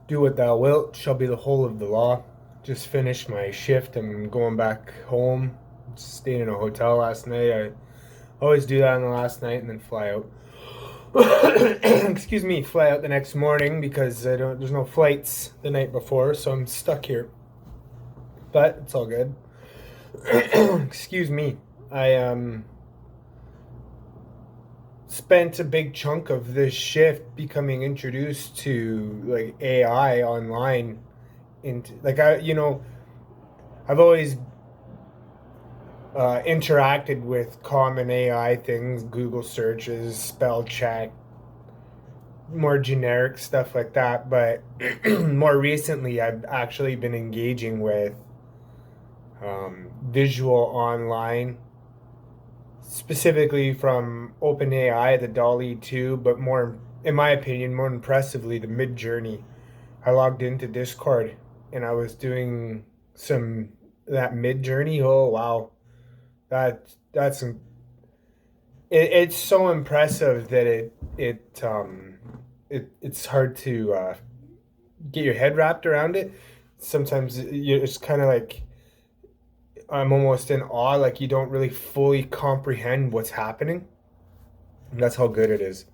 Do what thou wilt shall be the whole of the law. Just finished my shift. I'm going back home. Stayed in a hotel last night. I always do that on the last night and then fly out. Excuse me, fly out the next morning because there's no flights the night before, so I'm stuck here. But it's all good. Excuse me. I spent a big chunk of this shift becoming introduced to like AI online into like I've always interacted with common AI things, Google searches, spell check, more generic stuff like that. But more recently, I've actually been engaging with visual online, specifically from OpenAI, the DALL-E 2, but more, in my opinion, more impressively, the Mid-Journey. I logged into Discord and I was doing some that Mid-Journey. Oh wow, it's so impressive that it's hard to get your head wrapped around it. Sometimes it's kind of like I'm almost in awe, like you don't really fully comprehend what's happening. And that's how good it is.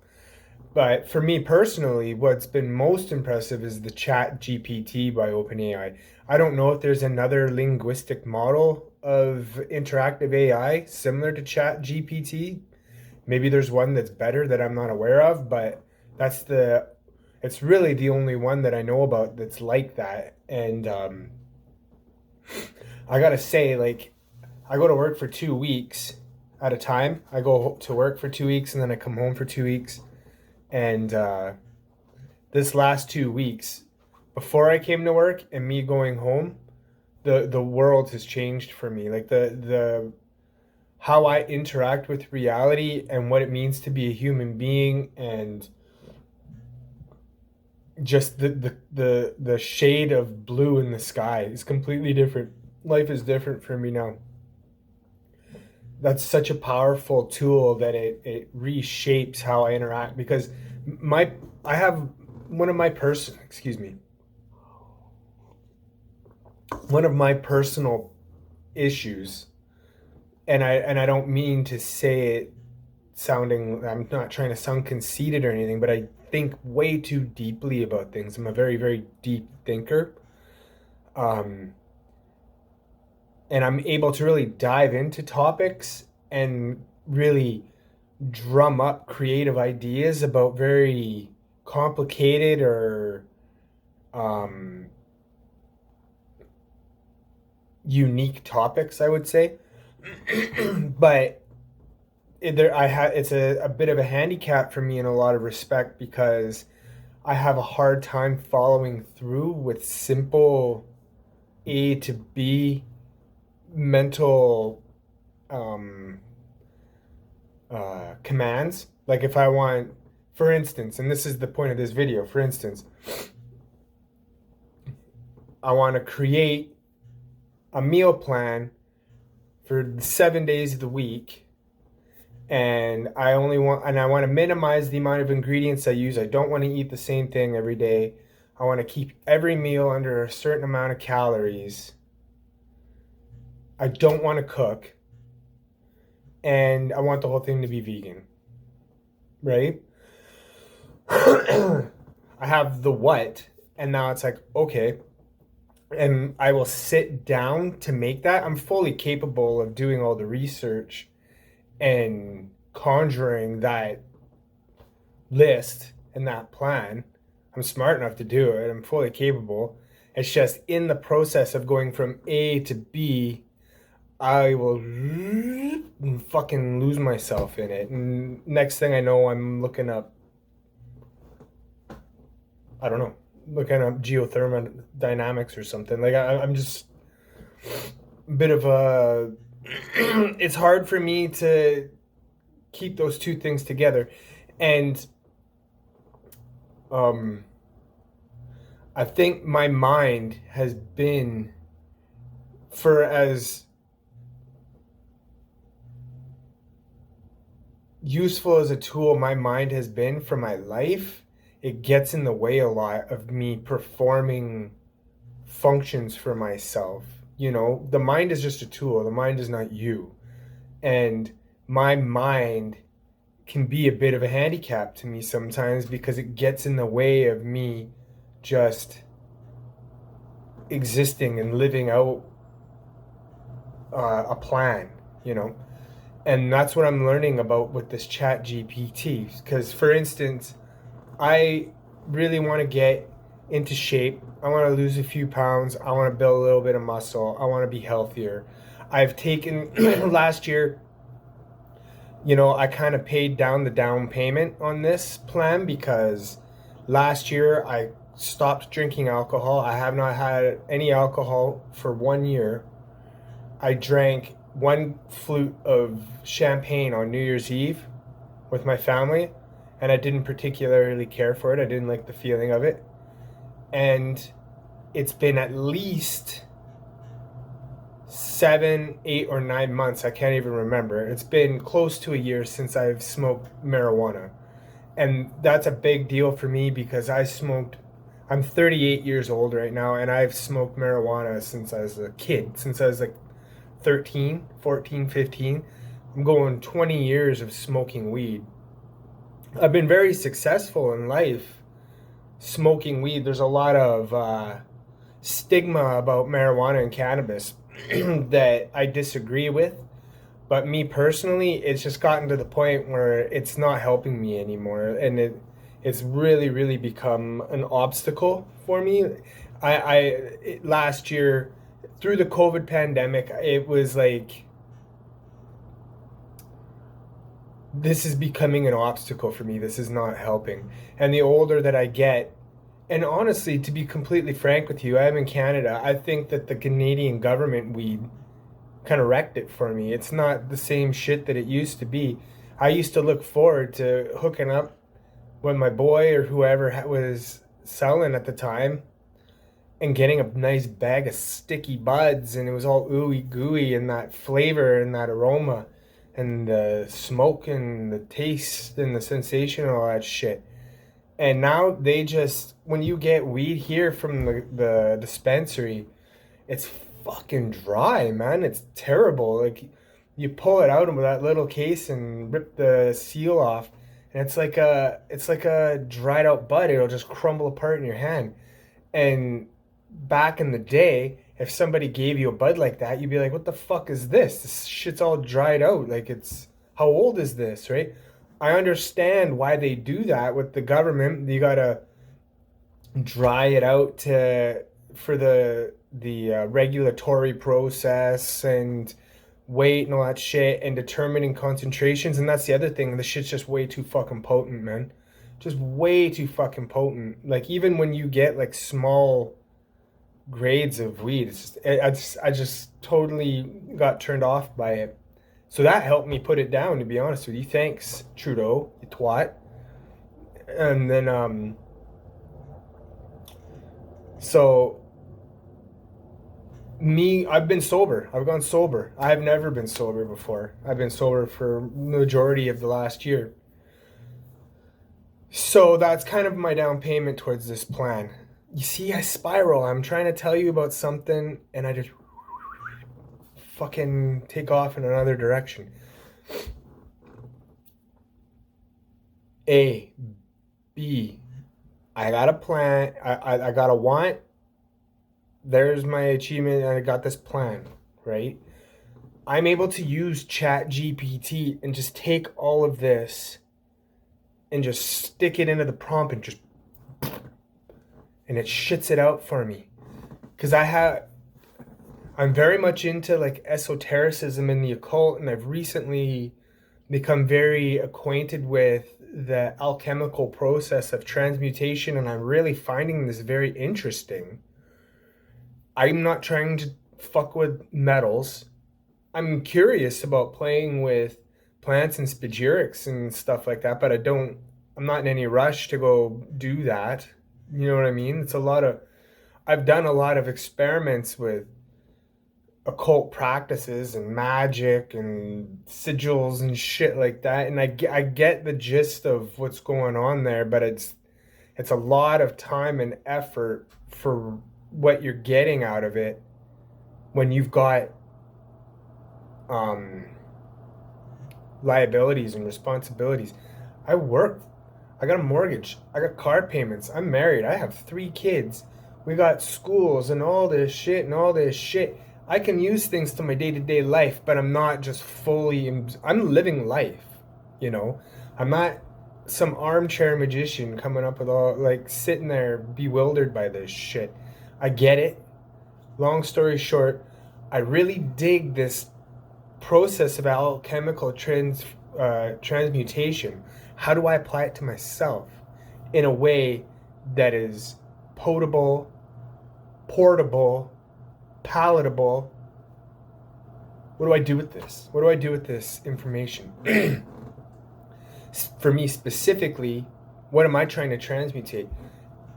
But for me personally, what's been most impressive is the Chat GPT by OpenAI. I don't know if there's another linguistic model of interactive AI similar to Chat GPT. Maybe there's one that's better that I'm not aware of, but that's the it's really the only one that I know about that's like that. And I gotta say, like, I go to work for 2 weeks at a time. I go to work for 2 weeks and then I come home for 2 weeks. And this last 2 weeks, before I came to work and me going home, the world has changed for me. Like the how I interact with reality and what it means to be a human being, and just the shade of blue in the sky is completely different. Life is different for me now. That's such a powerful tool that it reshapes how I interact, because my I have one of my person excuse me one of my personal issues, and I don't mean to say it sounding, I'm not trying to sound conceited or anything, but I think way too deeply about things. I'm a very, very deep thinker. Um, and I'm able to really dive into topics and really drum up creative ideas about very complicated or um, unique topics, I would say. But it's a bit of a handicap for me in a lot of respect, because I have a hard time following through with simple A to B mental um, commands. Like if I want, for instance, and this is the point of this video, for instance, I want to create a meal plan for 7 days of the week, and I want to minimize the amount of ingredients I use. I don't want to eat the same thing every day. I want to keep every meal under a certain amount of calories. I don't want to cook, and I want the whole thing to be vegan, right? I have the what, and now it's like, okay, and I will sit down to make that. I'm fully capable of doing all the research and conjuring that list and that plan. I'm smart enough to do it. I'm fully capable. It's just in the process of going from A to B, I will fucking lose myself in it. And next thing I know, I'm looking up, I don't know, looking up geothermodynamics or something. Like I'm just a bit of a, it's hard for me to keep those two things together. And I think my mind has been, for as useful as a tool my mind has been for my life, it gets in the way a lot of me performing functions for myself. You know, the mind is just a tool, the mind is not you. And my mind can be a bit of a handicap to me sometimes because it gets in the way of me just existing and living out a plan, you know. And that's what I'm learning about with this chat GPT. Because, for instance, I really want to get into shape. I want to lose a few pounds. I want to build a little bit of muscle. I want to be healthier. I've taken last year, you know, I kind of paid down the down payment on this plan because last year I stopped drinking alcohol. I have not had any alcohol for 1 year. I drank one flute of champagne on New Year's Eve with my family, and I didn't particularly care for it. I didn't like the feeling of it. And it's been at least 7, 8, or 9 months. I can't even remember. It's been close to a year since I've smoked marijuana. And that's a big deal for me because I'm 38 years old right now, and I've smoked marijuana since I was a kid, since I was like 13, 14, 15. I'm going 20 years of smoking weed. I've been very successful in life smoking weed. There's a lot of stigma about marijuana and cannabis that I disagree with. But me personally, it's just gotten to the point where it's not helping me anymore. And it's really, really become an obstacle for me. Last year, through the COVID pandemic, it was like, this is becoming an obstacle for me. This is not helping. And the older that I get, and honestly, to be completely frank with you, I'm in Canada. I think that the Canadian government weed kind of wrecked it for me. It's not the same shit that it used to be. I used to look forward to hooking up when my boy or whoever was selling at the time and getting a nice bag of sticky buds, and it was all ooey gooey and that flavor and that aroma and the smoke and the taste and the sensation and all that shit. And now they just, when you get weed here from the dispensary, it's fucking dry, man. It's terrible. Like, you pull it out of that little case and rip the seal off, and it's like a dried out bud. It'll just crumble apart in your hand. And back in the day, if somebody gave you a bud like that, you'd be like, "What the fuck is this? This shit's all dried out. Like, it's how old is this, right?" I understand why they do that with the government. You gotta dry it out for the regulatory process and weight and all that shit and determining concentrations. And that's the other thing. The shit's just way too fucking potent, man. Just way too fucking potent. Like, even when you get like small grades of weed, I just totally got turned off by it. So that helped me put it down, to be honest with you. Thanks, Trudeau, you twat. And then so I've been sober. I've gone sober. I've never been sober before. I've been sober for majority of the last year. So that's kind of my down payment towards this plan. You see, I spiral. I'm trying to tell you about something and I just fucking take off in another direction. A, B, I got a plan. I got a want. There's my achievement, and I got this plan, right? I'm able to use Chat GPT and just take all of this and just stick it into the prompt and just, and it shits it out for me. Because I'm very much into like esotericism and the occult, and I've recently become very acquainted with the alchemical process of transmutation, and I'm really finding this very interesting. I'm not trying to fuck with metals. I'm curious about playing with plants and spagyrics and stuff like that, but I'm not in any rush to go do that. You know what I mean? I've done a lot of experiments with occult practices and magic and sigils and shit like that, and I get the gist of what's going on there, but It's a lot of time and effort for what you're getting out of it when you've got um, liabilities and responsibilities. I work. I got a mortgage. I got car payments. I'm married. I have 3 kids. We got schools and all this shit and all this shit. I can use things to my day-to-day life, but I'm not just fully. I'm living life, you know. I'm not some armchair magician coming up with all like sitting there bewildered by this shit. I get it. Long story short, I really dig this process of alchemical transmutation. How do I apply it to myself in a way that is potable, portable, palatable? What do I do with this? What do I do with this information? For me specifically, what am I trying to transmutate?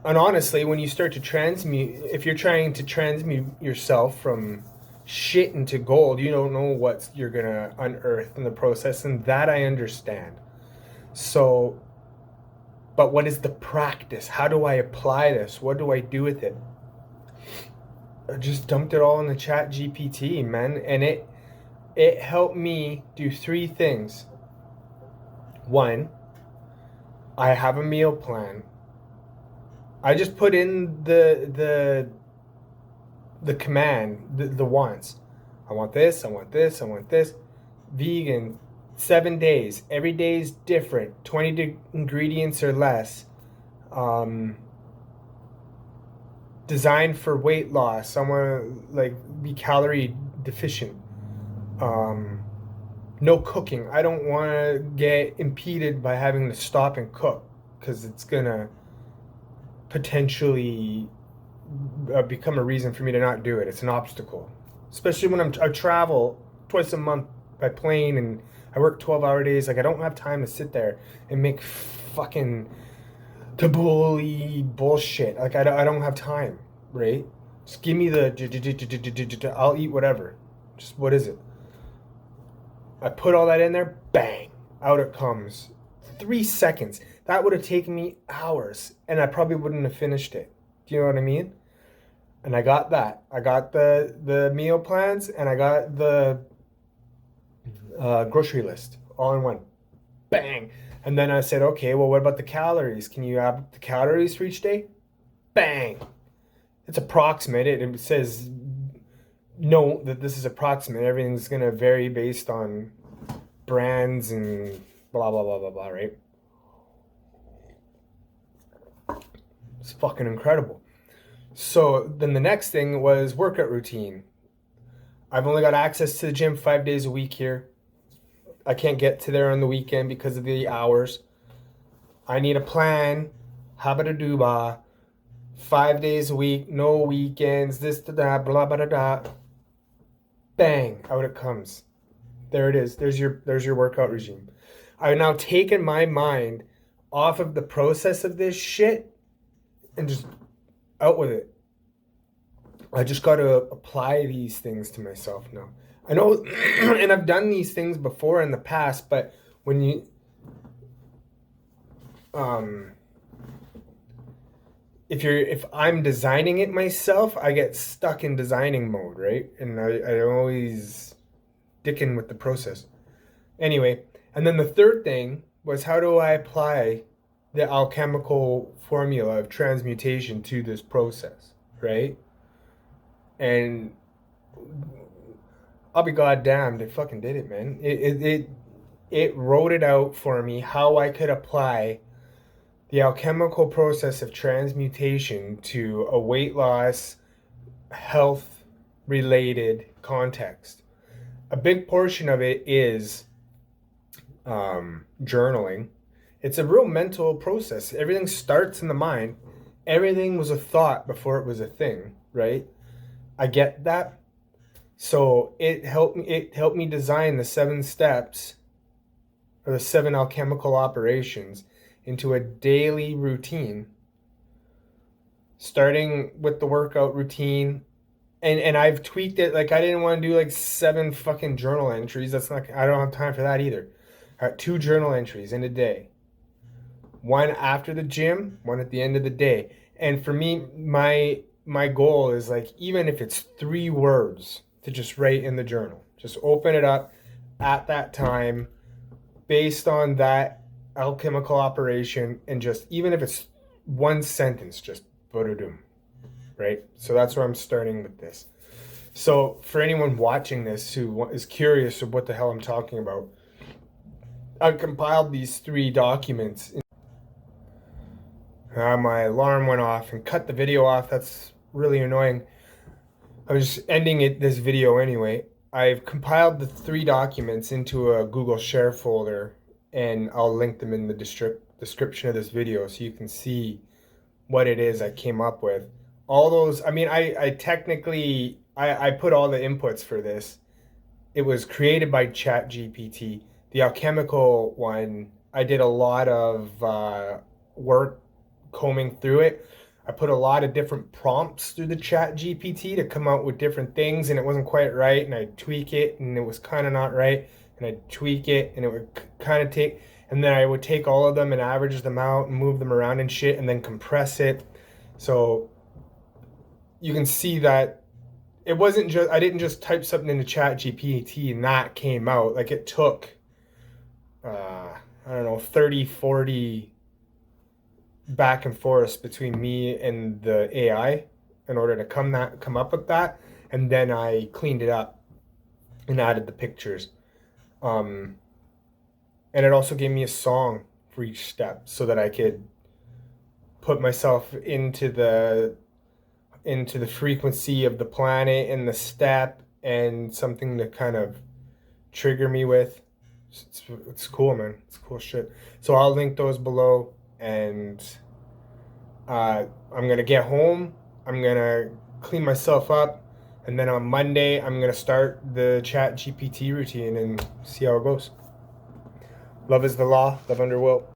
And honestly, when you start to transmute, if you're trying to transmute yourself from shit into gold, you don't know what you're gonna unearth in the process, and that I understand. So, but what is the practice? How do I apply this? What do I do with it? I just dumped it all in the chat GPT, man, and it helped me do 3 things. One, I have a meal plan. I just put in the command, the wants. I want this, I want this, I want this. Vegan, 7 days. Every day is different. 20 ingredients or less. Designed for weight loss. I want to like be calorie deficient. No cooking. I don't want to get impeded by having to stop and cook because it's gonna potentially become a reason for me to not do it. It's an obstacle, especially when I travel twice a month by plane and I work 12-hour days. Like I don't have time to sit there and make fucking tabbouleh bullshit. Like I don't have time, right? Just give me the I'll eat whatever. Just what is it? I put all that in there, bang, out it comes. 3 seconds. That would have taken me hours, and I probably wouldn't have finished it. Do you know what I mean? And I got that. I got the meal plans, and I got the grocery list all in one. Bang. And then I said, okay, well, what about the calories? Can you add the calories for each day? Bang. It's approximate. It says note that this is approximate. Everything's going to vary based on brands and blah, blah, blah, blah, blah, right? It's fucking incredible. So then the next thing was workout routine. I've only got access to the gym 5 days a week here. I can't get to there on the weekend because of the hours. I need a plan. Habba-da-doo-bah. 5 days a week, no weekends, this, that, blah, blah, blah, blah. Bang, out it comes. There it is. There's your workout regime. I've now taken my mind off of the process of this shit and just out with it. I just got to apply these things to myself now. I know, and I've done these things before in the past, but when you, if I'm designing it myself, I get stuck in designing mode, right? And I always dicking with the process. Anyway, and then the third thing was how do I apply the alchemical formula of transmutation to this process, right? And I'll be goddamned, it fucking did it, man. It wrote it out for me how I could apply the alchemical process of transmutation to a weight loss, health related context. A big portion of it is journaling. It's a real mental process. Everything starts in the mind. Everything was a thought before it was a thing, right? I get that. So it helped me design the 7 steps or the 7 alchemical operations into a daily routine, starting with the workout routine. And I've tweaked it. Like I didn't want to do like 7 fucking journal entries. That's not, I don't have time for that either. I got 2 journal entries in a day. one after the gym, one at the end of the day. And for me, my goal is like, even if it's 3 words to just write in the journal, just open it up at that time based on that alchemical operation, and just, even if it's one sentence, just boom, right? So that's where I'm starting with this. So for anyone watching this who is curious of what the hell I'm talking about, I've compiled these 3 documents. My alarm went off and cut the video off. That's really annoying. I was ending this video anyway. I've compiled the 3 documents into a Google Share folder, and I'll link them in the description of this video so you can see what it is I came up with. All those, I mean, I technically, I put all the inputs for this. It was created by ChatGPT. The alchemical one, I did a lot of work combing through it. I put a lot of different prompts through the ChatGPT to come out with different things, and it wasn't quite right, and I'd tweak it, and it was kind of not right, and I'd tweak it, and it would kind of take, and then I would take all of them and average them out and move them around and shit, and then compress it. So you can see that it wasn't just, I didn't just type something into ChatGPT and that came out. Like, it took I don't know, 30, 40 back and forth between me and the AI in order to come up with that. And then I cleaned it up and added the pictures. And it also gave me a song for each step so that I could put myself into the frequency of the planet and the step, and something to kind of trigger me with. It's cool, man. It's cool shit. So I'll link those below, and I'm gonna get home. I'm gonna clean myself up, and then on Monday I'm gonna start the ChatGPT routine and see how it goes. Love is the law. Love under will.